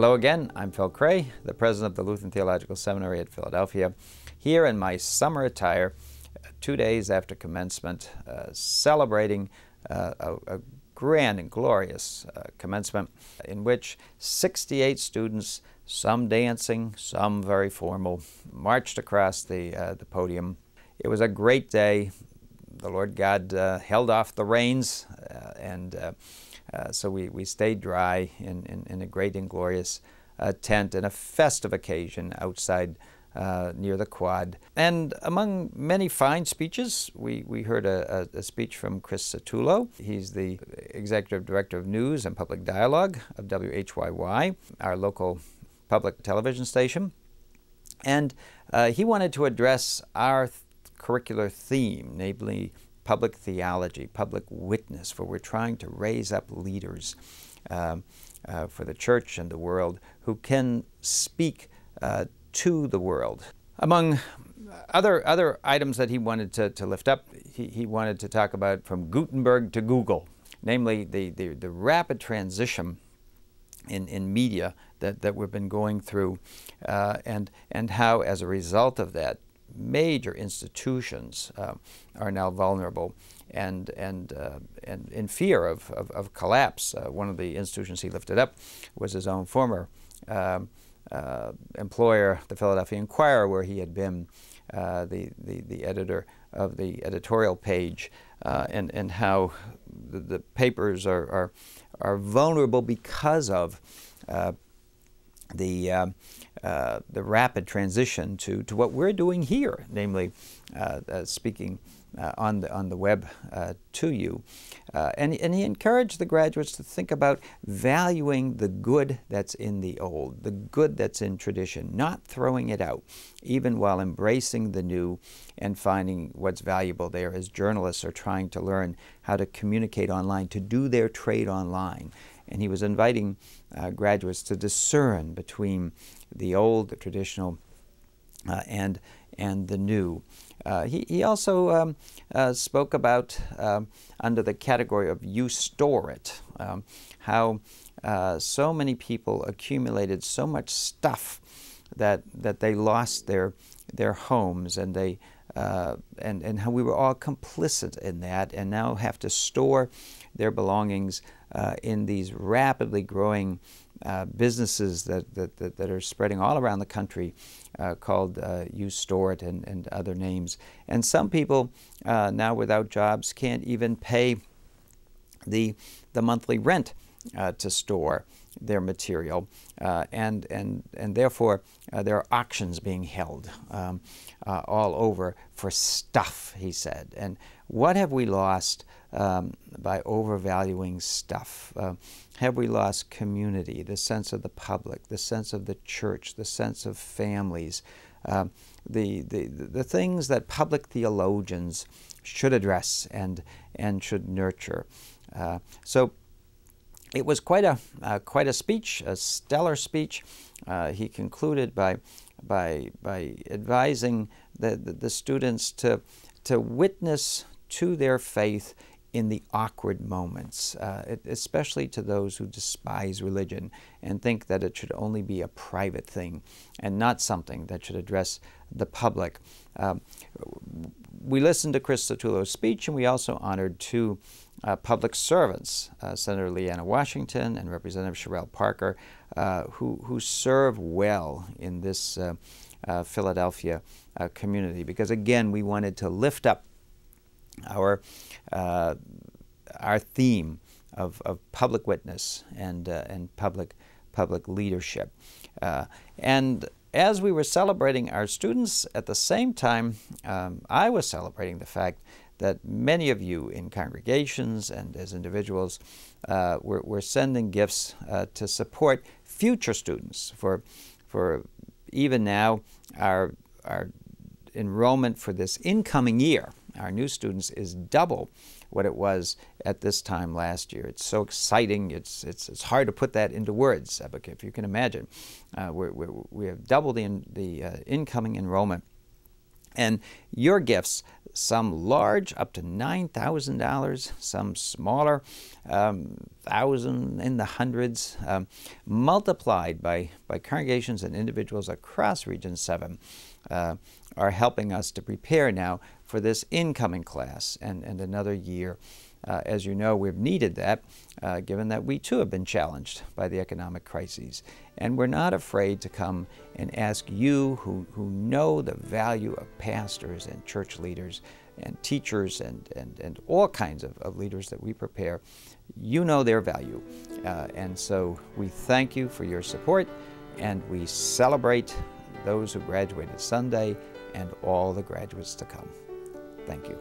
Hello again, I'm Phil Krey, the president of the Lutheran Theological Seminary at Philadelphia, here in my summer attire, 2 days after commencement, celebrating a grand and glorious commencement in which 68 students, some dancing, some very formal, marched across the podium. It was a great day. The Lord God held off the rains, so we stayed dry in a great and glorious tent in a festive occasion outside near the quad. And among many fine speeches, we heard a speech from Chris. He's the Executive Director of News and Public Dialogue of WHYY, our local public television station. And he wanted to address our curricular theme, namely public theology, public witness, for we're trying to raise up leaders for the church and the world who can speak to the world. Among other items that he wanted to lift up, he wanted to talk about from Gutenberg to Google, namely the rapid transition in media that we've been going through, and how, as a result of that, major institutions are now vulnerable and in fear of collapse. One of the institutions he lifted up was his own former employer, the Philadelphia Inquirer, where he had been the editor of the editorial page, and how the papers are vulnerable because of the rapid transition to what we're doing here, namely speaking on the web to you. And he encouraged the graduates to think about valuing the good that's in the old, the good that's in tradition, not throwing it out, even while embracing the new and finding what's valuable there as journalists are trying to learn how to communicate online, to do their trade online. And he was inviting graduates to discern between the old, the traditional, and the new. He also spoke about, under the category of "you store it," how so many people accumulated so much stuff that they lost their homes, and and how we were all complicit in that, and now have to store their belongings in these rapidly growing businesses that are spreading all around the country, called You Store It and other names. And some people now without jobs can't even pay the monthly rent to store their material, and therefore there are auctions being held all over for stuff, he said. And what have we lost by overvaluing stuff? Have we lost community, the sense of the public, the sense of the church, the sense of families, the things that public theologians should address and should nurture? So it was quite a speech, a stellar speech. He concluded by advising the students to witness to their faith in the awkward moments, especially to those who despise religion and think that it should only be a private thing and not something that should address the public. We listened to Chris Satullo's speech, and we also honored two public servants, Senator Leanna Washington and Representative Sherelle Parker, who serve well in this Philadelphia community, because again we wanted to lift up our theme of public witness and public leadership. And as we were celebrating our students, at the same time, I was celebrating the fact that many of you in congregations and as individuals were sending gifts to support future students. For even now, our enrollment for this incoming year, our new students, is double what it was at this time last year. It's so exciting. It's hard to put that into words, but if you can imagine, we have doubled the incoming enrollment And your gifts, some large, up to $9,000, some smaller, 1,000 in the hundreds, multiplied by congregations and individuals across Region 7, are helping us to prepare now for this incoming class and another year. As you know, we've needed that, given that we too have been challenged by the economic crises. And we're not afraid to come and ask you who know the value of pastors and church leaders and teachers and all kinds of leaders that we prepare. You know their value. And so we thank you for your support, and we celebrate those who graduated Sunday and all the graduates to come. Thank you.